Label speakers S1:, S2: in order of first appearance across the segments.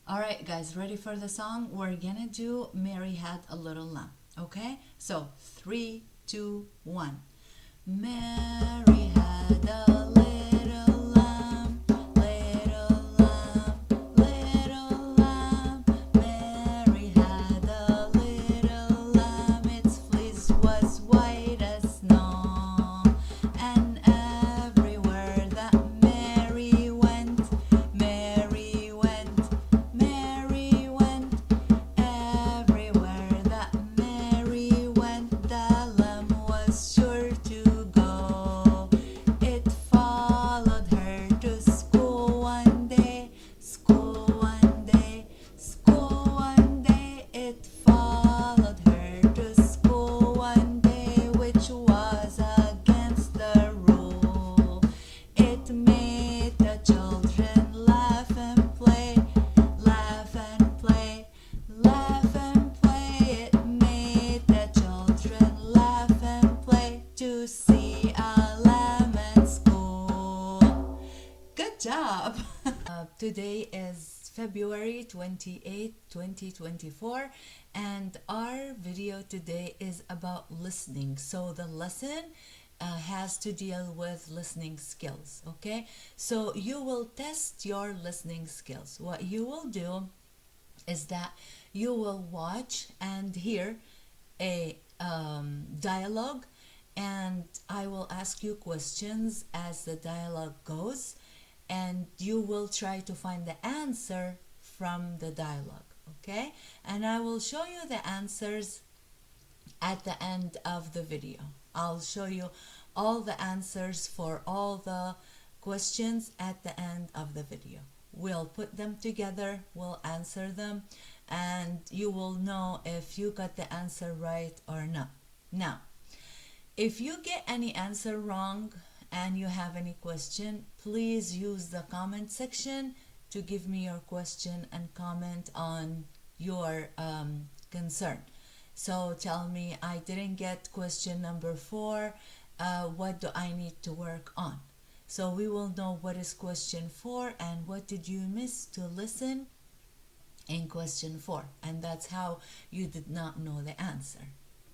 S1: All right, guys, ready for the song? We're gonna do Mary Had a Little Lamb. Okay? So, three, two, one. Mary had a little lamb, little lamb, little lamb. Mary had a little lamb, its fleece was white as snow. And everywhere that Mary went, Mary went, Mary went. Everywhere that Mary went, the lamb was sure to go. It followed her to school one day, school one day, school one day. It followed her to school one day, which was against the rule. It made the children laugh and play, laugh and play, laugh and play. It made the children laugh and play to see a lamb at school. Good job! Today is February 28th, 2024, and our video today is about listening. So the lesson has to deal with listening skills, okay? So you will test your listening skills. What you will do is that you will watch and hear a dialogue, and I will ask you questions as the dialogue goes, and you will try to find the answer from the dialogue, okay? And I will show you the answers at the end of the video. I'll show you all the answers for all the questions at the end of the video. We'll put them together, we'll answer them, and you will know if you got the answer right or not. Now, if you get any answer wrong and you have any question, please use the comment section to give me your question and comment on your concern. So tell me, I didn't get question number 4. What do I need to work on? So we will know what is question 4 and what did you miss to listen in question 4. And that's how you did not know the answer.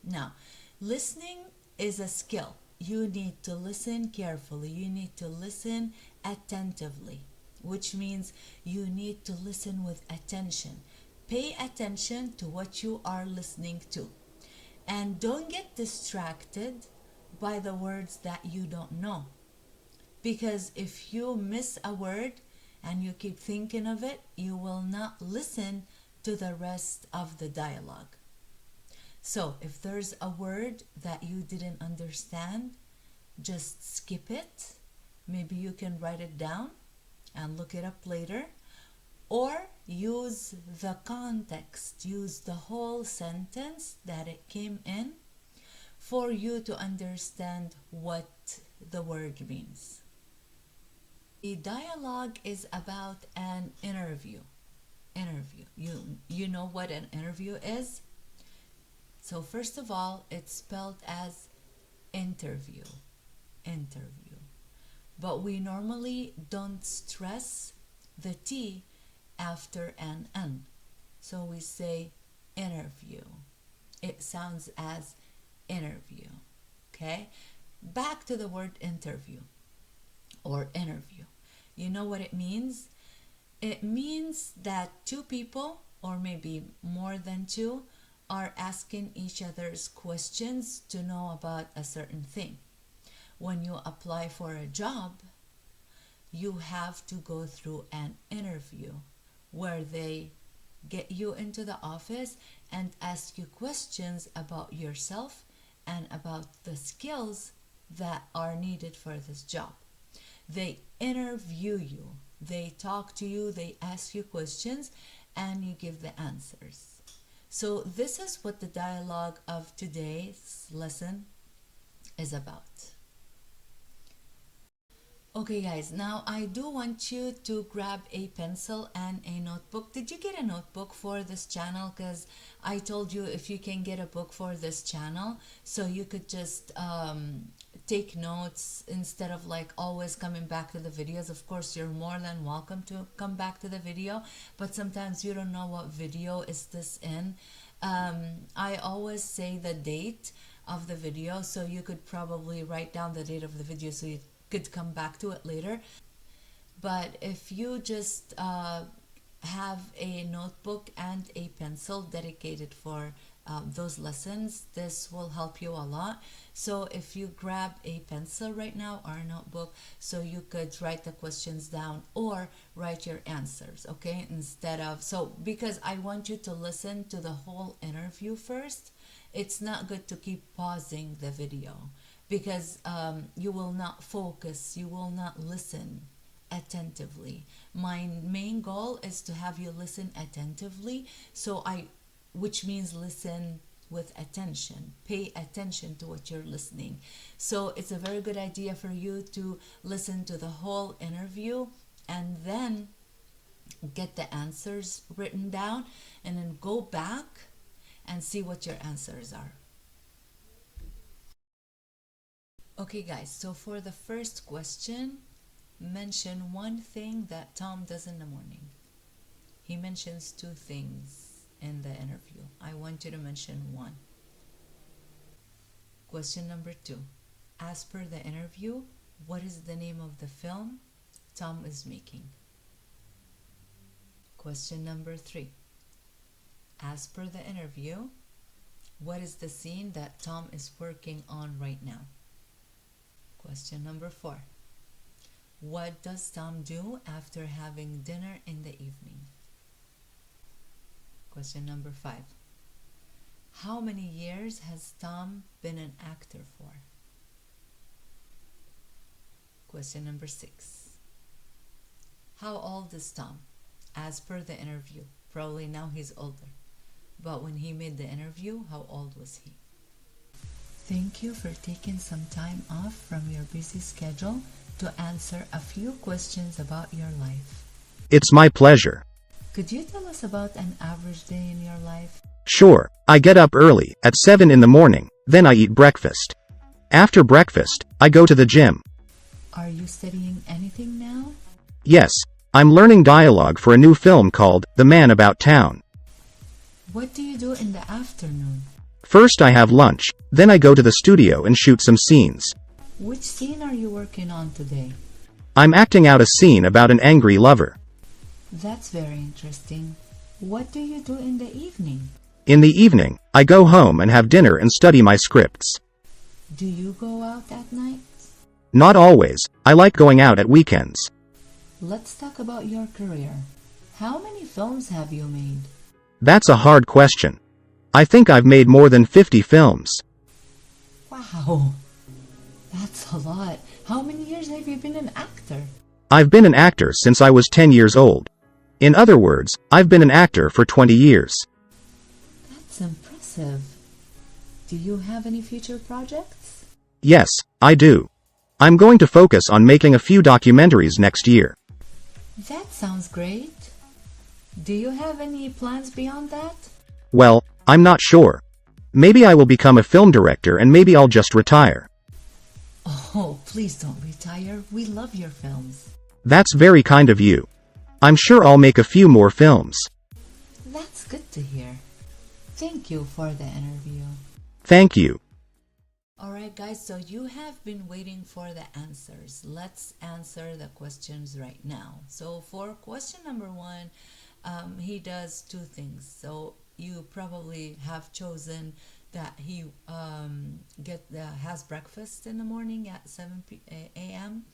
S1: Now, listening is a skill. You need to listen carefully. You need to listen attentively, which means you need to listen with attention. Pay attention to what you are listening to. And don't get distracted by the words that you don't know. Because if you miss a word and you keep thinking of it, you will not listen to the rest of the dialogue. So if there's a word that you didn't understand, just skip it. Maybe you can write it down and look it up later. Or use the context, use the whole sentence that it came in for you to understand what the word means. The dialogue is about an interview. Interview. You know what an interview is? So first of all, it's spelled as interview. Interview. But we normally don't stress the T after an N. So we say interview. It sounds as interview. Okay? Back to the word interview or interview. You know what it means? It means that two people, or maybe more than two, are asking each other's questions to know about a certain thing. When you apply for a job, you have to go through an interview where they get you into the office and ask you questions about yourself and about the skills that are needed for this job. They interview you, they talk to you, they ask you questions, and you give the answers. So this is what the dialogue of today's lesson is about. Okay guys, now I do want you to grab a pencil and a notebook. Did you get a notebook for this channel? Because I told you if you can get a book for this channel, so you could just take notes instead of like always coming back to the videos. Of course, you're more than welcome to come back to the video, but sometimes you don't know what video is this in. I always say the date of the video, so you could probably write down the date of the video so you could come back to it later. But if you just have a notebook and a pencil dedicated for those lessons, this will help you a lot. So if you grab a pencil right now or a notebook, so you could write the questions down or write your answers, okay? Instead of, so because I want you to listen to the whole interview first. It's not good to keep pausing the video because you will not focus, you will not listen attentively. My main goal is to have you listen attentively, which means listen with attention, pay attention to what you're listening. So it's a very good idea for you to listen to the whole interview and then get the answers written down and then go back and see what your answers are. Okay guys, so for the first question, mention one thing that Tom does in the morning. He mentions two things in the interview. I want you to mention one. Question number 2. As per the interview, what is the name of the film Tom is making? Question number 3. As per the interview, what is the scene that Tom is working on right now? Question number 4. What does Tom do after having dinner in the evening? Question number 5. How many years has Tom been an actor for? Question number 6. How old is Tom? As per the interview, probably now he's older. But when he made the interview, how old was he? Thank you for taking some time off from your busy schedule to answer a few questions about your life.
S2: It's my pleasure.
S1: Could you tell us about an average day in your life?
S2: Sure, I get up early, at 7 in the morning, then I eat breakfast. After breakfast, I go to the gym.
S1: Are you studying anything now?
S2: Yes, I'm learning dialogue for a new film called The Man About Town.
S1: What do you do in the afternoon?
S2: First I have lunch, then I go to the studio and shoot some scenes.
S1: Which scene are you working on today?
S2: I'm acting out a scene about an angry lover.
S1: That's very interesting. What do you do in the evening?
S2: In the evening, I go home and have dinner and study my scripts.
S1: Do you go out at night?
S2: Not always, I like going out at weekends.
S1: Let's talk about your career. How many films have you made?
S2: That's a hard question. I think I've made more than 50 films.
S1: Wow, that's a lot. How many years have you been an actor?
S2: I've been an actor since I was 10 years old. In other words, I've been an actor for 20 years.
S1: That's impressive. Do you have any future projects?
S2: Yes, I do. I'm going to focus on making a few documentaries next year.
S1: That sounds great. Do you have any plans beyond that?
S2: Well, I'm not sure. Maybe I will become a film director and maybe I'll just retire.
S1: Oh, please don't retire. We love your films.
S2: That's very kind of you. I'm sure I'll make a few more films.
S1: That's good to hear. Thank you for the interview.
S2: Thank you.
S1: Alright guys, so you have been waiting for the answers. Let's answer the questions right now. So for question number 1, he does 2 things. So you probably have chosen that he has breakfast in the morning at 7 a.m.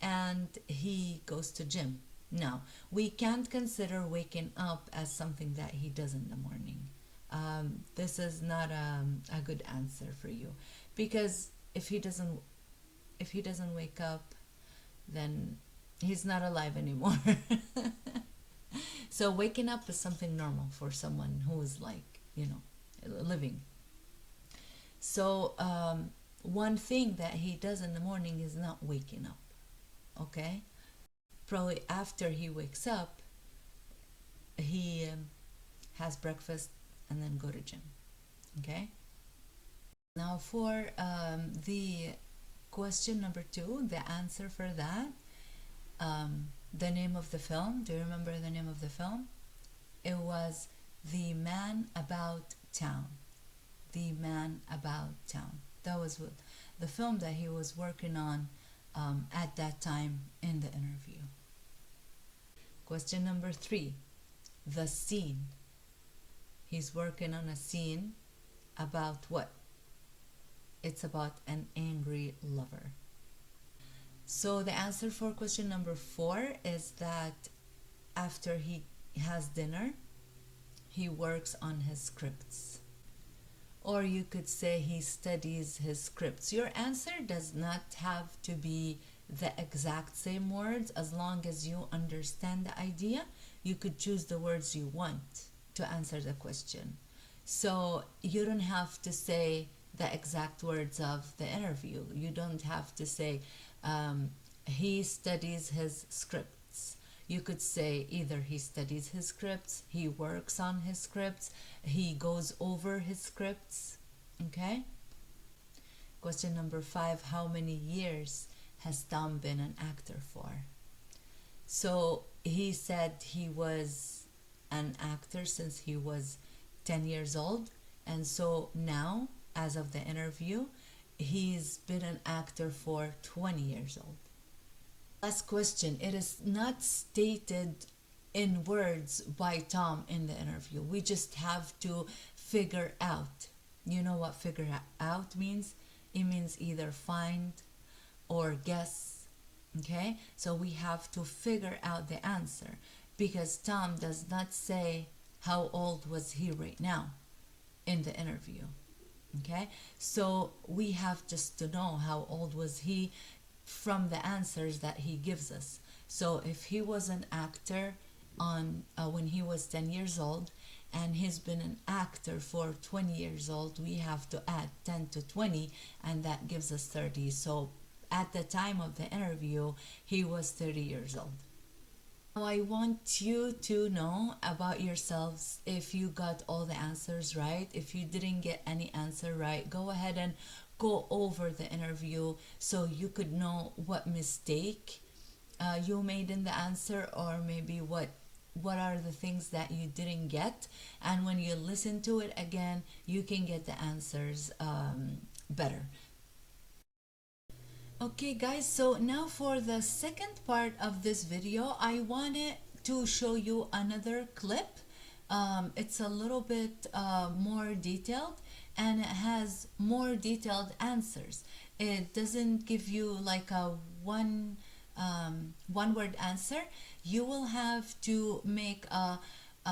S1: and he goes to gym. Now, we can't consider waking up as something that he does in the morning. This is not a good answer for you, because if he doesn't wake up, then he's not alive anymore. So waking up is something normal for someone who is living. So one thing that he does in the morning is not waking up. Okay, probably after he wakes up, he has breakfast and then go to gym. Okay, now for the question number 2, the answer for that, the name of the film. Do you remember the name of the film? It was The Man About Town. The Man About Town. That was the film that he was working on at that time in the interview. Question number 3, the scene. He's working on a scene about what? It's about an angry lover. So the answer for question number 4 is that after he has dinner, he works on his scripts. Or you could say he studies his scripts. Your answer does not have to be the exact same words. As long as you understand the idea, you could choose the words you want to answer the question. So you don't have to say the exact words of the interview. You don't have to say he studies his scripts. You could say either he studies his scripts, he works on his scripts, he goes over his scripts. Okay? Question number 5, how many years has Tom been an actor for? So he said he was an actor since he was 10 years old, and so now, as of the interview, he's been an actor for 20 years old. Last question. It is not stated in words by Tom in the interview. We just have to figure out. You know what figure out means? It means either find or guess. Okay? So we have to figure out the answer, because Tom does not say how old was he right now in the interview. Okay? So we have just to know how old was he from the answers that he gives us. So if he was an actor on when he was 10 years old, and he's been an actor for 20 years old, we have to add 10 to 20, and that gives us 30. So at the time of the interview, he was 30 years old. Now I want you to know about yourselves if you got all the answers right. If you didn't get any answer right, go ahead and go over the interview so you could know what mistake you made in the answer, or maybe what are the things that you didn't get, and when you listen to it again, you can get the answers better. Okay guys, so now for the second part of this video, I wanted to show you another clip. It's a little bit more detailed, and it has more detailed answers. It doesn't give you like a one word answer. You will have to make a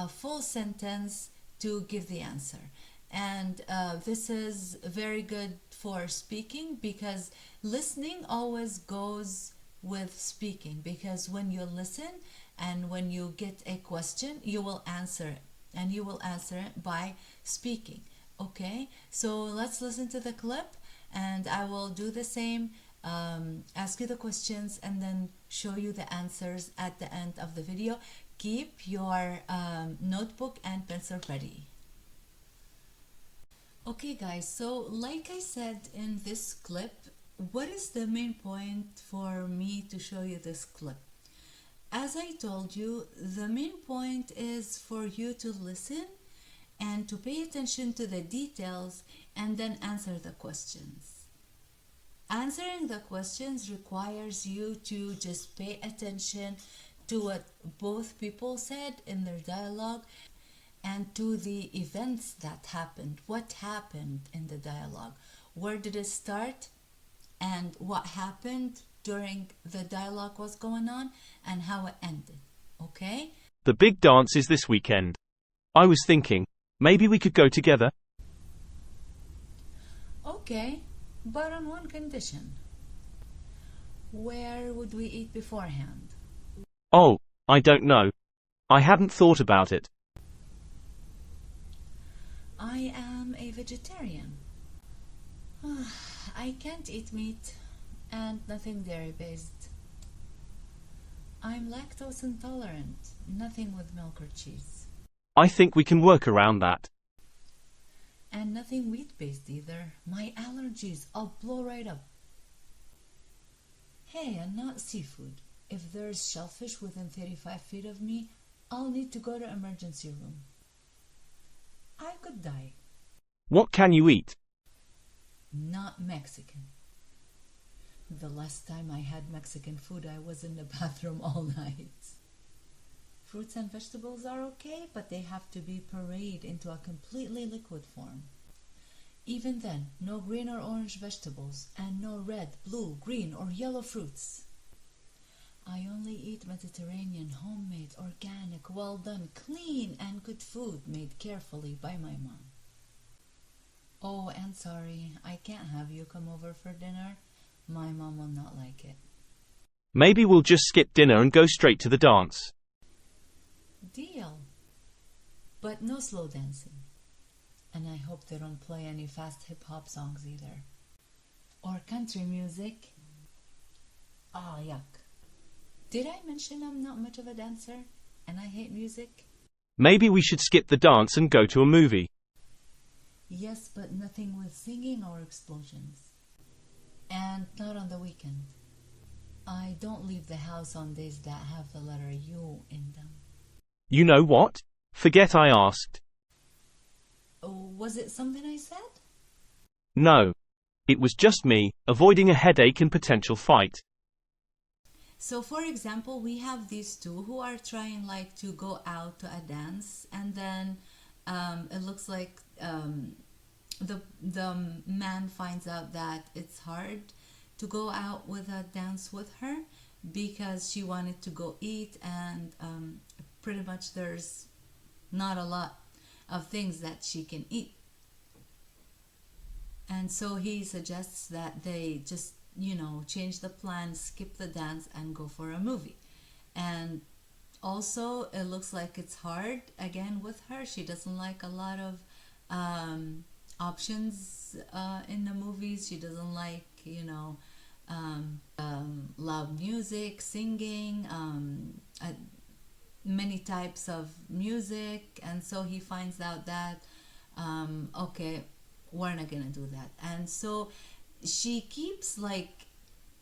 S1: full sentence to give the answer. And this is very good for speaking, because listening always goes with speaking, because when you listen and when you get a question, you will answer it, and you will answer it by speaking. Okay, so let's listen to the clip, and I will do the same, ask you the questions and then show you the answers at the end of the video. Keep your notebook and pencil ready. Okay guys, so like I said in this clip, what is the main point for me to show you this clip? As I told you, the main point is for you to listen and to pay attention to the details and then answer the questions. Answering the questions requires you to just pay attention to what both people said in their dialogue and to the events that happened. What happened in the dialogue? Where did it start? And what happened during the dialogue was going on, and how it ended. Okay?
S3: The big dance is this weekend. I was thinking, maybe we could go together?
S1: Okay, but on one condition. Where would we eat beforehand?
S3: Oh, I don't know. I hadn't thought about it.
S1: I am a vegetarian. I can't eat meat and nothing dairy based. I'm lactose intolerant, nothing with milk or cheese.
S3: I think we can work around that.
S1: And nothing wheat based either. My allergies, I'll blow right up. Hey, and not seafood. If there's shellfish within 35 feet of me, I'll need to go to emergency room. I could die.
S3: What can you eat?
S1: Not Mexican. The last time I had Mexican food, I was in the bathroom all night. Fruits and vegetables are okay, but they have to be pureed into a completely liquid form. Even then, no green or orange vegetables, and no red, blue, green, or yellow fruits. I only eat Mediterranean, homemade, organic, well done, clean, and good food made carefully by my mom. Oh, and sorry, I can't have you come over for dinner. My mom will not like it.
S3: Maybe we'll just skip dinner and go straight to the dance.
S1: Deal. But no slow dancing. And I hope they don't play any fast hip-hop songs either. Or country music. Ah, yuck. Did I mention I'm not much of a dancer? And I hate music?
S3: Maybe we should skip the dance and go to a movie.
S1: Yes, but nothing with singing or explosions. And not on the weekend. I don't leave the house on days that have the letter U in them.
S3: You know what? Forget I asked.
S1: Oh, was it something I said?
S3: No. It was just me, avoiding a headache and potential fight.
S1: So for example, we have these two who are trying to go out to a dance, and then it looks like the man finds out that it's hard to go out with a dance with her because she wanted to go eat, and pretty much there's not a lot of things that she can eat. And so he suggests that they just, change the plan, skip the dance, and go for a movie. And also, it looks like it's hard again with her. She doesn't like a lot of options in the movies. She doesn't like, loud music, singing, many types of music. And so he finds out that, okay, we're not gonna do that. And so she keeps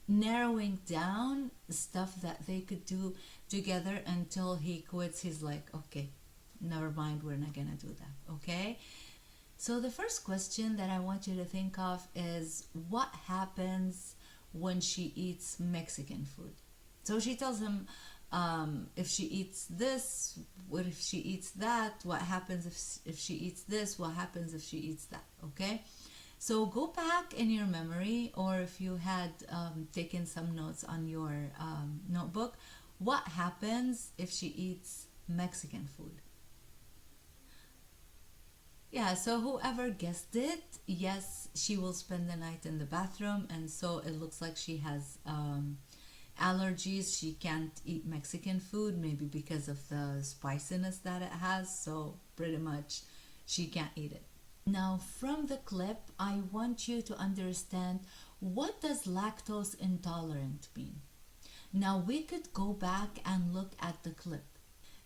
S1: narrowing down stuff that they could do together until he quits. He's like, okay, never mind, we're not gonna do that. Okay, so the first question that I want you to think of is, what happens when she eats Mexican food? So she tells him, if she eats this, what if she eats that? What happens if she eats this? What happens if she eats that? Okay, so go back in your memory, or if you had taken some notes on your notebook, what happens if she eats Mexican food? Yeah, so whoever guessed it, yes, she will spend the night in the bathroom, and so it looks like she has allergies. She can't eat Mexican food, maybe because of the spiciness that it has, so pretty much she can't eat it. Now, from the clip, I want you to understand, what does lactose intolerant mean? Now, we could go back and look at the clip.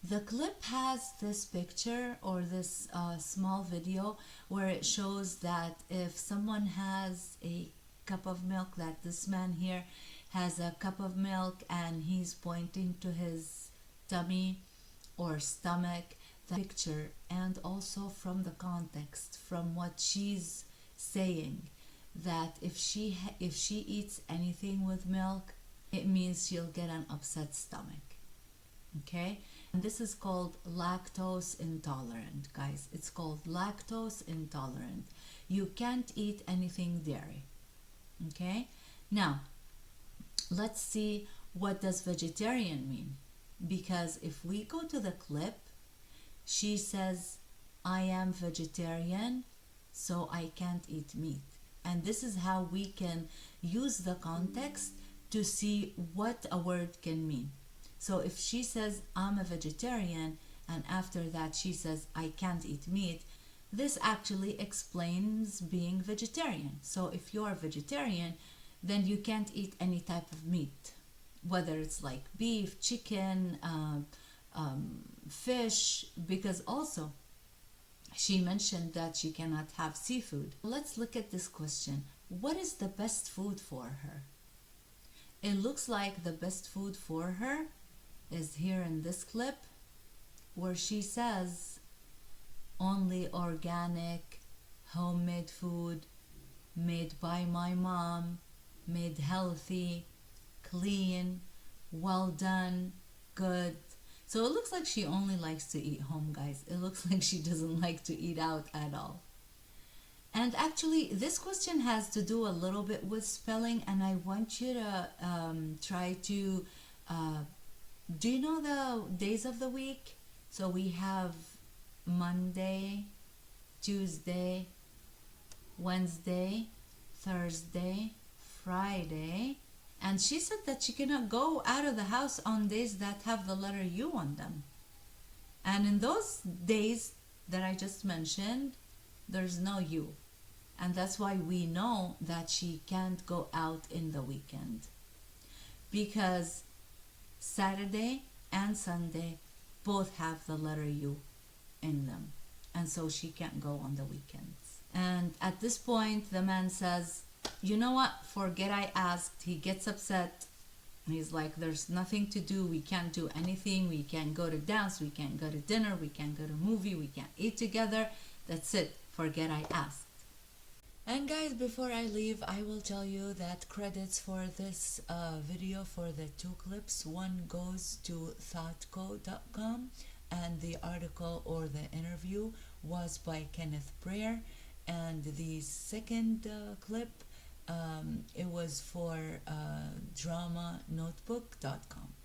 S1: The clip has this picture, or this small video, where it shows that if someone has a cup of milk, that this man here has a cup of milk and he's pointing to his tummy or stomach, the picture, and also from the context, from what she's saying, that if she eats anything with milk, it means she'll get an upset stomach. Okay, and this is called lactose intolerant, guys. It's called lactose intolerant. You can't eat anything dairy. Okay, now let's see, what does vegetarian mean? Because if we go to the clip, she says, I am vegetarian, so I can't eat meat. And this is how we can use the context to see what a word can mean. So if she says, I'm a vegetarian, and after that she says, I can't eat meat, this actually explains being vegetarian. So if you're a vegetarian, then you can't eat any type of meat, whether it's like beef, chicken, fish, because also she mentioned that she cannot have seafood. Let's look at this question. What is the best food for her? It looks like the best food for her is here in this clip, where she says only organic, homemade food, made by my mom, made healthy, clean, well done, good. So it looks like she only likes to eat home, guys. It looks like she doesn't like to eat out at all. And actually, this question has to do a little bit with spelling, and I want you to try to. Do you know the days of the week? So we have Monday, Tuesday, Wednesday, Thursday, Friday. And she said that she cannot go out of the house on days that have the letter U on them. And in those days that I just mentioned, there's no U. And that's why we know that she can't go out in the weekend. Because Saturday and Sunday both have the letter U in them. And so she can't go on the weekends. And at this point, the man says, you know what, forget I asked. He gets upset. He's like, there's nothing to do. We can't do anything. We can't go to dance. We can't go to dinner. We can't go to movie. We can't eat together. That's it. Forget I asked. And guys, before I leave, I will tell you that credits for this video, for the two clips, one goes to thoughtco.com, and the article or the interview was by Kenneth Breyer, and the second clip, it was for dramanotebook.com.